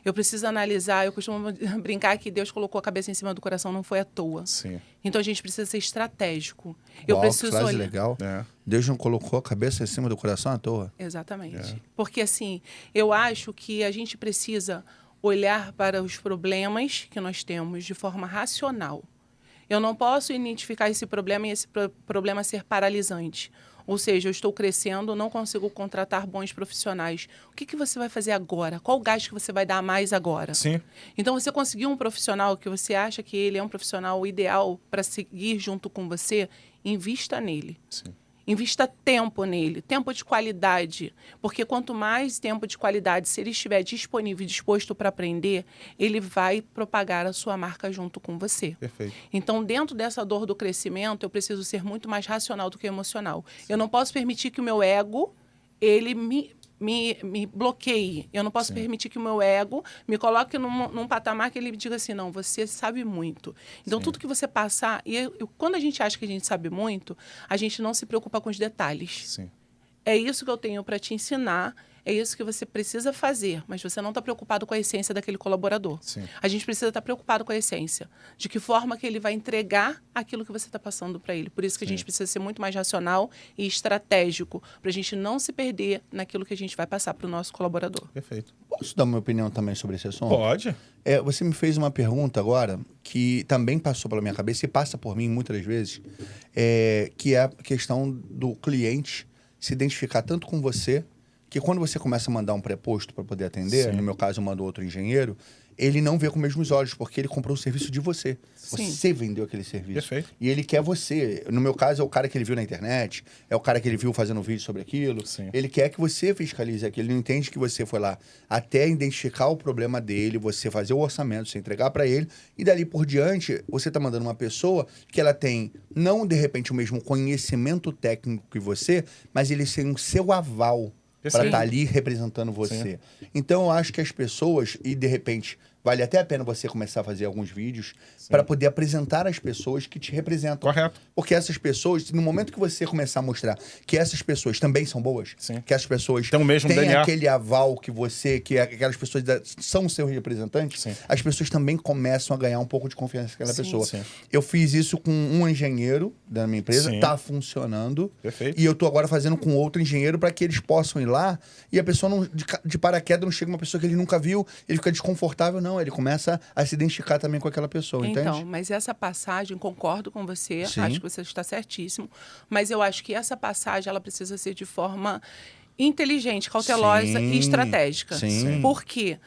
[SPEAKER 2] Eu preciso analisar, eu costumo brincar que Deus colocou a cabeça em cima do coração, não foi à toa.
[SPEAKER 3] Sim.
[SPEAKER 2] Então, a gente precisa ser estratégico.
[SPEAKER 1] Uau, que frase legal.
[SPEAKER 3] É.
[SPEAKER 1] Deus não colocou a cabeça em cima do coração à toa.
[SPEAKER 2] Exatamente. Porque, assim, eu acho que a gente precisa olhar para os problemas que nós temos de forma racional. Eu não posso identificar esse problema e esse problema ser paralisante. Ou seja, eu estou crescendo, não consigo contratar bons profissionais. O que você vai fazer agora? Qual o gasto que você vai dar a mais agora?
[SPEAKER 3] Sim.
[SPEAKER 2] Então, você conseguiu um profissional que você acha que ele é um profissional ideal para seguir junto com você, invista nele.
[SPEAKER 3] Sim.
[SPEAKER 2] Invista tempo nele, tempo de qualidade. Porque quanto mais tempo de qualidade, se ele estiver disponível e disposto para aprender, ele vai propagar a sua marca junto com você.
[SPEAKER 3] Perfeito.
[SPEAKER 2] Então, dentro dessa dor do crescimento, eu preciso ser muito mais racional do que emocional. Eu não posso permitir que o meu ego, ele me bloqueie. Eu não posso permitir que o meu ego me coloque num patamar que ele me diga assim, não, você sabe muito. Então, tudo que você passar... quando a gente acha que a gente sabe muito, a gente não se preocupa com os detalhes.
[SPEAKER 3] Sim.
[SPEAKER 2] É isso que eu tenho para te ensinar, é isso que você precisa fazer, mas você não está preocupado com a essência daquele colaborador.
[SPEAKER 3] Sim.
[SPEAKER 2] A gente precisa estar preocupado com a essência, de que forma que ele vai entregar aquilo que você está passando para ele. Por isso que a gente precisa ser muito mais racional e estratégico, para a gente não se perder naquilo que a gente vai passar para o nosso colaborador.
[SPEAKER 3] Perfeito.
[SPEAKER 1] Posso dar minha opinião também sobre esse assunto?
[SPEAKER 3] Pode.
[SPEAKER 1] Você me fez uma pergunta agora que também passou pela minha cabeça e passa por mim muitas das vezes, que é a questão do cliente se identificar tanto com você, que quando você começa a mandar um preposto para poder atender,
[SPEAKER 3] Sim.
[SPEAKER 1] no meu caso eu mando outro engenheiro, ele não vê com os mesmos olhos, porque ele comprou o serviço de você.
[SPEAKER 2] Sim.
[SPEAKER 1] Você vendeu aquele serviço.
[SPEAKER 3] Perfeito.
[SPEAKER 1] E ele quer você. No meu caso, é o cara que ele viu na internet, é o cara que ele viu fazendo um vídeo sobre aquilo.
[SPEAKER 3] Sim.
[SPEAKER 1] Ele quer que você fiscalize aquilo. Ele não entende que você foi lá até identificar o problema dele, você fazer o orçamento, você entregar para ele, e dali por diante, você está mandando uma pessoa que ela tem, não de repente o mesmo conhecimento técnico que você, mas ele tem o seu aval para estar ali representando você.
[SPEAKER 3] Sim.
[SPEAKER 1] Então, eu acho que as pessoas, e de repente, vale até a pena você começar a fazer alguns vídeos para poder apresentar as pessoas que te representam.
[SPEAKER 3] Correto.
[SPEAKER 1] Porque essas pessoas, no momento que você começar a mostrar que essas pessoas também são boas,
[SPEAKER 3] Sim.
[SPEAKER 1] que essas pessoas
[SPEAKER 3] Tem o mesmo
[SPEAKER 1] têm
[SPEAKER 3] DNA.
[SPEAKER 1] aquele aval que você, que aquelas pessoas são seus representantes,
[SPEAKER 3] Sim.
[SPEAKER 1] as pessoas também começam a ganhar um pouco de confiança naquela
[SPEAKER 2] Sim,
[SPEAKER 1] pessoa.
[SPEAKER 3] sim.
[SPEAKER 1] Eu fiz isso com um engenheiro da minha empresa,
[SPEAKER 3] Sim.
[SPEAKER 1] tá funcionando.
[SPEAKER 3] Perfeito.
[SPEAKER 1] E eu tô agora fazendo com outro engenheiro para que eles possam ir lá e a pessoa não, de paraquedas não chega uma pessoa que ele nunca viu, ele fica desconfortável, não. Ele começa a se identificar também com aquela pessoa,
[SPEAKER 2] Então,
[SPEAKER 1] entende?
[SPEAKER 2] mas essa passagem, concordo com você,
[SPEAKER 1] Sim.
[SPEAKER 2] acho que você está certíssimo, mas eu acho que essa passagem ela precisa ser de forma inteligente, cautelosa
[SPEAKER 1] Sim,
[SPEAKER 2] e estratégica.
[SPEAKER 1] sim.
[SPEAKER 2] Por quê?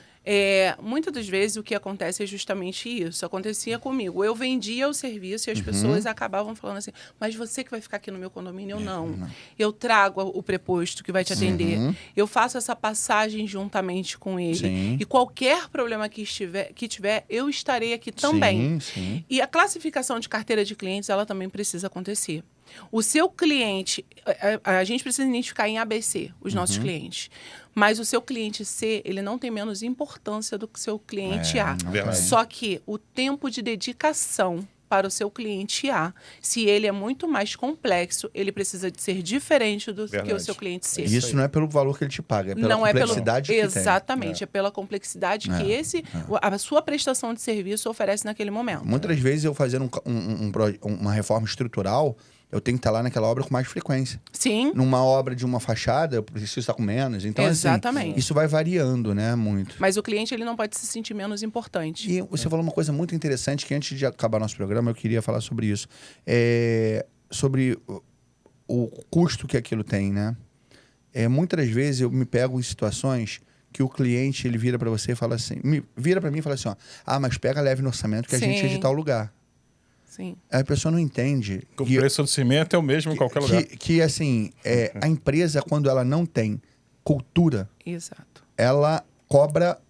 [SPEAKER 2] Muitas das vezes o que acontece é justamente isso. Acontecia comigo. Eu vendia o serviço e as pessoas acabavam falando assim, mas você que vai ficar aqui no meu condomínio? Eu não. Eu trago o preposto que vai te atender. Eu faço essa passagem juntamente com ele.
[SPEAKER 1] Sim.
[SPEAKER 2] E qualquer problema que tiver, eu estarei aqui também.
[SPEAKER 1] Sim, sim.
[SPEAKER 2] E a classificação de carteira de clientes, ela também precisa acontecer. O seu cliente, a gente precisa identificar em ABC os nossos clientes. Mas o seu cliente C, ele não tem menos importância do que o seu cliente A.
[SPEAKER 3] verdade.
[SPEAKER 2] Só que o tempo de dedicação para o seu cliente A, se ele é muito mais complexo, ele precisa de ser diferente do que o
[SPEAKER 3] Verdade.
[SPEAKER 2] seu cliente C.
[SPEAKER 1] E isso não é pelo valor que ele te paga, é pela
[SPEAKER 2] Não é pelo
[SPEAKER 1] complexidade que tem.
[SPEAKER 2] exatamente, é pela complexidade que a sua prestação de serviço oferece naquele momento.
[SPEAKER 1] Muitas vezes eu fazendo uma reforma estrutural, eu tenho que estar lá naquela obra com mais frequência.
[SPEAKER 2] Sim.
[SPEAKER 1] Numa obra de uma fachada, eu preciso estar com menos. Então,
[SPEAKER 2] Exatamente.
[SPEAKER 1] assim, isso vai variando, né? Muito.
[SPEAKER 2] Mas o cliente ele não pode se sentir menos importante.
[SPEAKER 1] E você falou uma coisa muito interessante, que antes de acabar nosso programa, eu queria falar sobre isso. Sobre o custo que aquilo tem, né? Muitas das vezes eu me pego em situações que o cliente, ele vira para você e fala assim... Vira para mim e fala assim, ó... mas pega leve no orçamento que a gente é de tal lugar.
[SPEAKER 2] Sim.
[SPEAKER 1] A pessoa não entende.
[SPEAKER 3] O preço do cimento é o mesmo em qualquer lugar.
[SPEAKER 1] Que assim, a empresa, quando ela não tem cultura,
[SPEAKER 2] Exato.
[SPEAKER 1] ela cobra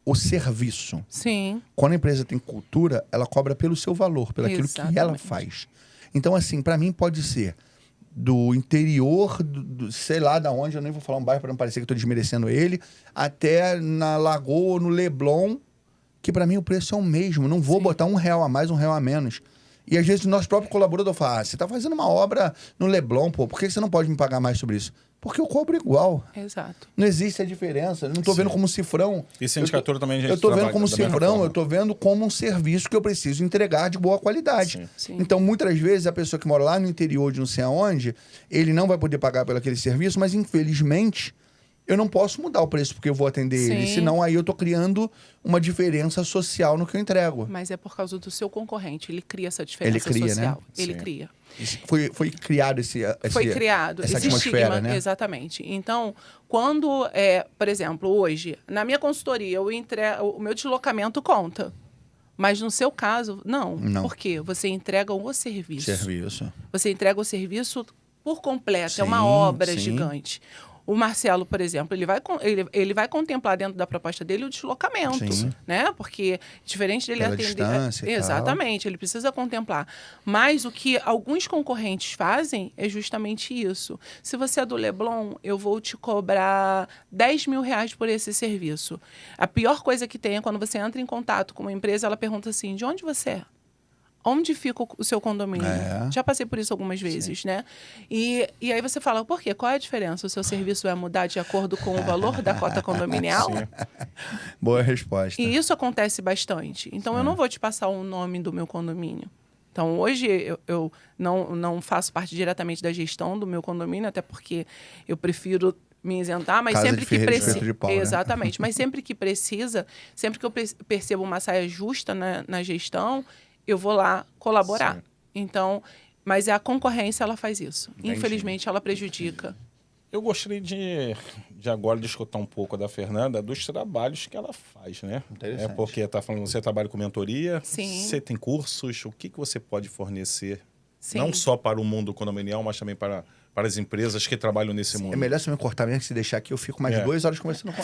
[SPEAKER 1] o serviço.
[SPEAKER 2] Sim.
[SPEAKER 1] Quando a empresa tem cultura, ela cobra pelo seu valor, pelo aquilo que ela
[SPEAKER 2] Exatamente.
[SPEAKER 1] faz. Então, assim, para mim pode ser do interior, sei lá da onde, eu nem vou falar um bairro para não parecer que eu tô desmerecendo ele, até na Lagoa, no Leblon, que para mim o preço é o mesmo. Não vou
[SPEAKER 2] Sim.
[SPEAKER 1] botar R$1 a mais, R$1 a menos. E às vezes o nosso próprio colaborador fala, você tá fazendo uma obra no Leblon, pô, por que você não pode me pagar mais sobre isso? Porque eu cobro igual.
[SPEAKER 2] Exato.
[SPEAKER 1] Não existe a diferença. Eu não tô vendo como cifrão.
[SPEAKER 3] E sindicatura também a gente
[SPEAKER 1] Eu tô vendo
[SPEAKER 3] trabalha
[SPEAKER 1] como
[SPEAKER 3] da mesma
[SPEAKER 1] cifrão,
[SPEAKER 3] forma.
[SPEAKER 1] eu tô vendo como um serviço que eu preciso entregar de boa qualidade.
[SPEAKER 3] Sim.
[SPEAKER 2] Sim.
[SPEAKER 1] Então, muitas vezes, a pessoa que mora lá no interior de não sei aonde, ele não vai poder pagar pelo aquele serviço, mas infelizmente eu não posso mudar o preço porque eu vou atender ele.
[SPEAKER 2] Sim.
[SPEAKER 1] Senão aí eu tô criando uma diferença social no que eu entrego.
[SPEAKER 2] Mas é por causa do seu concorrente. Ele cria essa diferença
[SPEAKER 1] Ele cria,
[SPEAKER 2] social.
[SPEAKER 1] né?
[SPEAKER 2] Ele
[SPEAKER 3] Sim.
[SPEAKER 2] cria.
[SPEAKER 1] Foi criado
[SPEAKER 2] Foi criado
[SPEAKER 1] essa
[SPEAKER 2] esse
[SPEAKER 1] atmosfera,
[SPEAKER 2] estigma,
[SPEAKER 1] né?
[SPEAKER 2] exatamente. Então, quando, por exemplo, hoje, na minha consultoria, o meu deslocamento conta. Mas no seu caso, não.
[SPEAKER 1] Não.
[SPEAKER 2] Por quê? Você entrega o serviço.
[SPEAKER 1] Serviço.
[SPEAKER 2] Você entrega o serviço por completo.
[SPEAKER 1] Sim,
[SPEAKER 2] é uma obra
[SPEAKER 1] sim.
[SPEAKER 2] gigante. O Marcelo, por exemplo, ele vai contemplar dentro da proposta dele o deslocamento,
[SPEAKER 1] Sim.
[SPEAKER 2] né? Porque diferente dele
[SPEAKER 1] Pela
[SPEAKER 2] atender...
[SPEAKER 1] distância e tal.
[SPEAKER 2] Exatamente, ele precisa contemplar. Mas o que alguns concorrentes fazem é justamente isso. Se você é do Leblon, eu vou te cobrar R$10.000 por esse serviço. A pior coisa que tem é quando você entra em contato com uma empresa, ela pergunta assim, de onde você é? Onde fica o seu condomínio?
[SPEAKER 1] É.
[SPEAKER 2] Já passei por isso algumas vezes, né? E aí você fala, por quê? Qual é a diferença? O seu serviço vai mudar de acordo com o valor da cota condominial?
[SPEAKER 3] Sim.
[SPEAKER 1] Boa resposta.
[SPEAKER 2] E isso acontece bastante. Então, eu não vou te passar o nome do meu condomínio. Então, hoje, eu não faço parte diretamente da gestão do meu condomínio, até porque eu prefiro me isentar, mas
[SPEAKER 1] Casa
[SPEAKER 2] sempre
[SPEAKER 1] de
[SPEAKER 2] que
[SPEAKER 1] ferreiro,
[SPEAKER 2] precisa.
[SPEAKER 1] espeto de pau, né?
[SPEAKER 2] Exatamente. Mas sempre que precisa, sempre que eu percebo uma saia justa na gestão, eu vou lá colaborar.
[SPEAKER 3] Sim.
[SPEAKER 2] Então, mas a concorrência, ela faz isso.
[SPEAKER 1] Entendi.
[SPEAKER 2] Infelizmente, ela prejudica.
[SPEAKER 3] Eu gostaria de agora de escutar um pouco da Fernanda dos trabalhos que ela faz, né?
[SPEAKER 1] Interessante.
[SPEAKER 3] Porque tá falando, você trabalha com mentoria,
[SPEAKER 2] Sim.
[SPEAKER 3] você tem cursos, o que você pode fornecer?
[SPEAKER 2] Sim.
[SPEAKER 3] Não só para o mundo condominial, mas também para as empresas que trabalham nesse mundo.
[SPEAKER 1] É melhor você me cortar mesmo que se deixar aqui, eu fico mais 2 horas conversando com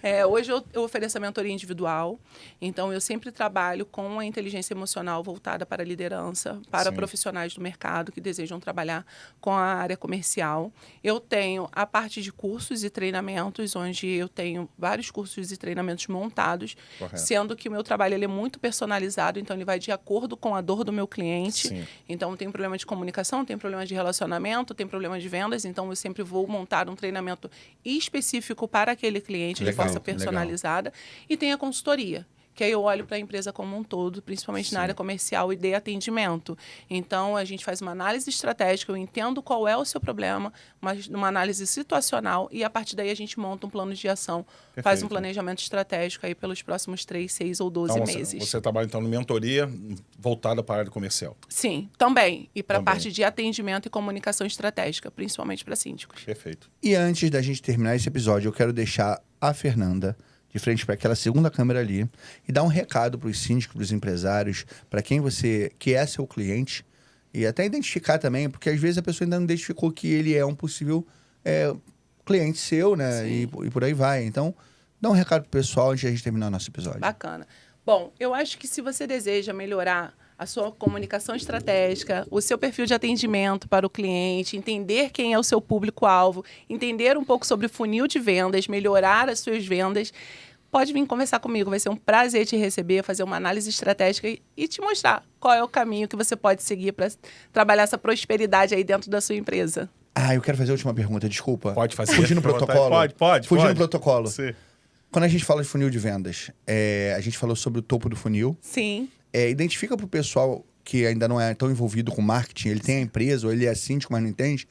[SPEAKER 1] ela.
[SPEAKER 2] Hoje eu ofereço a mentoria individual, então eu sempre trabalho com a inteligência emocional voltada para a liderança, para
[SPEAKER 3] Sim.
[SPEAKER 2] profissionais do mercado que desejam trabalhar com a área comercial. Eu tenho a parte de cursos e treinamentos, onde eu tenho vários cursos e treinamentos montados,
[SPEAKER 3] Correto.
[SPEAKER 2] sendo que o meu trabalho ele é muito personalizado, então ele vai de acordo com a dor do meu cliente.
[SPEAKER 3] Sim.
[SPEAKER 2] Então tem problema de comunicação, tem problema de relacionamento, tem problema de vendas, então eu sempre vou montar um treinamento específico para aquele cliente
[SPEAKER 1] Legal,
[SPEAKER 2] de forma
[SPEAKER 1] legal.
[SPEAKER 2] personalizada. E tem a consultoria, que aí eu olho para a empresa como um todo, principalmente na área comercial e de atendimento. Então, a gente faz uma análise estratégica, eu entendo qual é o seu problema, uma análise situacional, e a partir daí a gente monta um plano de ação, faz
[SPEAKER 3] Perfeito.
[SPEAKER 2] um planejamento estratégico aí pelos próximos 3, 6 ou 12
[SPEAKER 3] Então,
[SPEAKER 2] meses.
[SPEAKER 3] você trabalha então em mentoria voltada para a área comercial.
[SPEAKER 2] Sim, também. E para a
[SPEAKER 3] Também.
[SPEAKER 2] parte de atendimento e comunicação estratégica, principalmente para síndicos.
[SPEAKER 3] Perfeito.
[SPEAKER 1] E antes da gente terminar esse episódio, eu quero deixar a Fernanda de frente para aquela segunda câmera ali e dar um recado para os síndicos, para os empresários, para quem você que é seu cliente e até identificar também, porque às vezes a pessoa ainda não identificou que ele é um possível cliente seu, né? E por aí vai. Então, dá um recado pro pessoal antes de a gente terminar o nosso episódio.
[SPEAKER 2] Bacana. Bom, eu acho que se você deseja melhorar a sua comunicação estratégica, o seu perfil de atendimento para o cliente, entender quem é o seu público-alvo, entender um pouco sobre o funil de vendas, melhorar as suas vendas, pode vir conversar comigo. Vai ser um prazer te receber, fazer uma análise estratégica e te mostrar qual é o caminho que você pode seguir para trabalhar essa prosperidade aí dentro da sua empresa.
[SPEAKER 1] Ah, eu quero fazer a última pergunta, desculpa.
[SPEAKER 3] Pode fazer.
[SPEAKER 1] Fugir no
[SPEAKER 3] Fica à vontade.
[SPEAKER 1] protocolo?
[SPEAKER 3] Pode.
[SPEAKER 1] Fugir no
[SPEAKER 3] pode.
[SPEAKER 1] protocolo.
[SPEAKER 3] Sim.
[SPEAKER 1] Quando a gente fala de funil de vendas, a gente falou sobre o topo do funil.
[SPEAKER 2] Sim,
[SPEAKER 1] Identifica para o pessoal que ainda não é tão envolvido com marketing, ele tem a empresa, ou ele é síndico, mas não entende.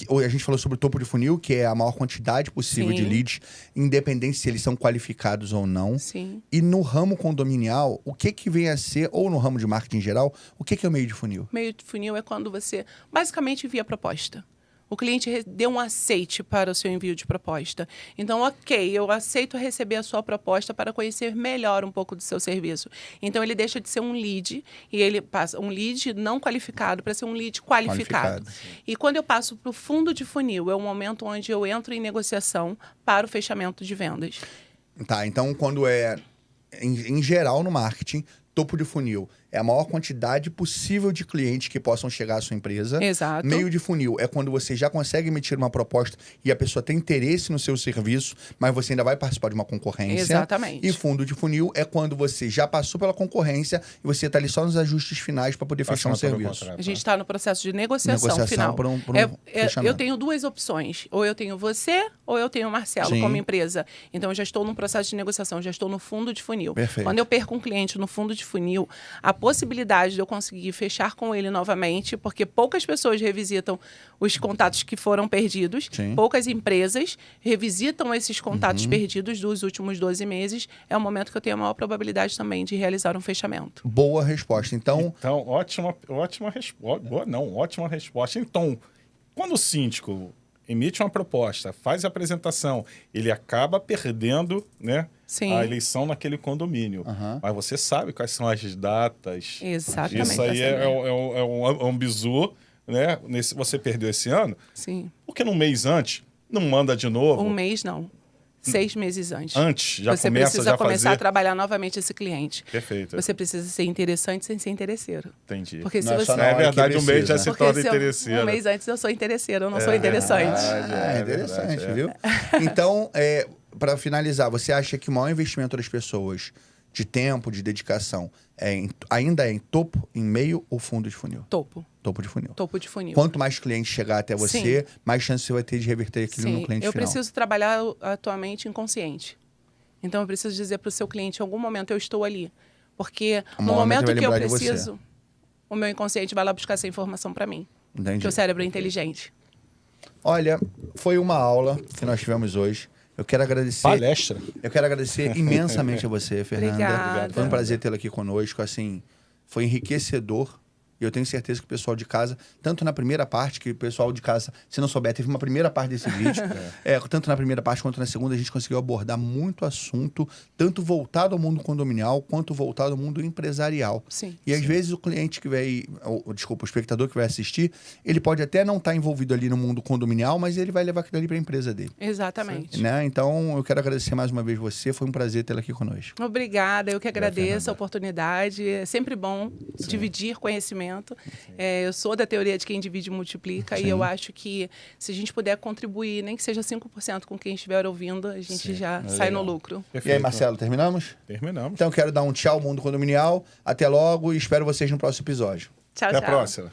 [SPEAKER 1] Ou a gente falou sobre o topo de funil, que é a maior quantidade possível
[SPEAKER 2] Sim.
[SPEAKER 1] de leads, independente se eles são qualificados ou não.
[SPEAKER 2] sim.
[SPEAKER 1] E no ramo condominial, o que vem a ser, ou no ramo de marketing em geral, o que é o meio de funil?
[SPEAKER 2] Meio de funil é quando você basicamente envia proposta. O cliente deu um aceite para o seu envio de proposta. Então, ok, eu aceito receber a sua proposta para conhecer melhor um pouco do seu serviço. Então, ele deixa de ser um lead e ele passa um lead não qualificado para ser um lead qualificado. E quando eu passo para o fundo de funil, é o momento onde eu entro em negociação para o fechamento de vendas.
[SPEAKER 1] Tá, então quando é, em geral no marketing, topo de funil é a maior quantidade possível de clientes que possam chegar à sua empresa.
[SPEAKER 2] Exato.
[SPEAKER 1] Meio de funil é quando você já consegue emitir uma proposta e a pessoa tem interesse no seu serviço, mas você ainda vai participar de uma concorrência.
[SPEAKER 2] Exatamente.
[SPEAKER 1] E fundo de funil é quando você já passou pela concorrência e você está ali só nos ajustes finais para poder fechar um serviço.
[SPEAKER 2] A gente está no processo de negociação final.
[SPEAKER 1] por um fechamento.
[SPEAKER 2] Eu tenho duas opções. Ou eu tenho você, ou eu tenho o Marcelo
[SPEAKER 1] Sim.
[SPEAKER 2] como empresa. Então, eu já estou num processo de negociação, já estou no fundo de funil.
[SPEAKER 1] Perfeito.
[SPEAKER 2] Quando eu perco um cliente no fundo de funil, a possibilidade de eu conseguir fechar com ele novamente, porque poucas pessoas revisitam os contatos que foram perdidos,
[SPEAKER 1] Sim.
[SPEAKER 2] poucas empresas revisitam esses contatos perdidos dos últimos 12 meses, é o momento que eu tenho a maior probabilidade também de realizar um fechamento.
[SPEAKER 1] Boa resposta. Então,
[SPEAKER 3] ótima resposta. Boa, não, ótima resposta. Então, quando o síndico emite uma proposta, faz a apresentação, ele acaba perdendo, né,
[SPEAKER 2] Sim.
[SPEAKER 3] a eleição naquele condomínio. Mas você sabe quais são as datas.
[SPEAKER 2] Exatamente.
[SPEAKER 3] Isso aí é um bizu, né? Você perdeu esse ano,
[SPEAKER 2] Sim.
[SPEAKER 3] porque no mês antes, não manda de novo.
[SPEAKER 2] Um mês não. 6 meses antes.
[SPEAKER 3] Antes, já
[SPEAKER 2] você
[SPEAKER 3] começa
[SPEAKER 2] precisa
[SPEAKER 3] já
[SPEAKER 2] começar
[SPEAKER 3] fazer...
[SPEAKER 2] a trabalhar novamente esse cliente.
[SPEAKER 3] Perfeito.
[SPEAKER 2] Você precisa ser interessante sem ser interesseiro.
[SPEAKER 3] Entendi.
[SPEAKER 2] Porque se
[SPEAKER 1] Não é
[SPEAKER 2] você...
[SPEAKER 1] só na
[SPEAKER 3] É
[SPEAKER 1] hora que
[SPEAKER 3] verdade, um mês já
[SPEAKER 1] precisa.
[SPEAKER 3] se torna
[SPEAKER 2] se
[SPEAKER 3] interesseiro.
[SPEAKER 2] um mês antes eu sou interesseiro, eu não sou interessante.
[SPEAKER 1] É interessante, viu? Então, para finalizar, você acha que o maior investimento das pessoas de tempo, de dedicação, ainda é em topo, em meio ou fundo de funil?
[SPEAKER 2] Topo.
[SPEAKER 1] Topo de funil.
[SPEAKER 2] Topo de funil.
[SPEAKER 1] Quanto mais cliente chegar até você, mais chance você vai ter de reverter aquilo no cliente
[SPEAKER 2] eu
[SPEAKER 1] final.
[SPEAKER 2] preciso trabalhar atualmente inconsciente. Então, eu preciso dizer para o seu cliente, em algum momento eu estou ali. Porque no momento
[SPEAKER 1] vai
[SPEAKER 2] que eu
[SPEAKER 1] lembrar de você.
[SPEAKER 2] preciso, o meu inconsciente vai lá buscar essa informação para mim.
[SPEAKER 1] Entendi.
[SPEAKER 2] Porque o cérebro é inteligente.
[SPEAKER 1] Olha, foi uma aula que nós tivemos hoje. Eu quero agradecer.
[SPEAKER 3] Palestra.
[SPEAKER 1] Eu quero agradecer imensamente a você, Fernanda.
[SPEAKER 2] Obrigada.
[SPEAKER 1] Foi um prazer tê-la aqui conosco. Assim, foi enriquecedor. E eu tenho certeza que o pessoal de casa, tanto na primeira parte, que o pessoal de casa, se não souber, teve uma primeira parte desse vídeo. Tanto na primeira parte quanto na segunda, a gente conseguiu abordar muito assunto, tanto voltado ao mundo condominial, quanto voltado ao mundo empresarial.
[SPEAKER 2] Sim.
[SPEAKER 1] E às vezes o cliente que vai, o espectador que vai assistir, ele pode até não estar envolvido ali no mundo condominial, mas ele vai levar aquilo ali para a empresa dele.
[SPEAKER 2] Exatamente.
[SPEAKER 1] Né? Então, eu quero agradecer mais uma vez você. Foi um prazer tê-la aqui conosco.
[SPEAKER 2] Obrigada, eu que agradeço a oportunidade. É sempre bom dividir conhecimento. Eu sou da teoria de quem divide multiplica e eu acho que se a gente puder contribuir, nem que seja 5% com quem estiver ouvindo, a gente já sai no lucro.
[SPEAKER 1] E aí, Marcelo, terminamos?
[SPEAKER 3] Terminamos.
[SPEAKER 1] Então, eu quero dar um tchau, mundo condominial. Até logo e espero vocês no próximo episódio.
[SPEAKER 2] Tchau,
[SPEAKER 3] Até
[SPEAKER 2] tchau.
[SPEAKER 3] a próxima.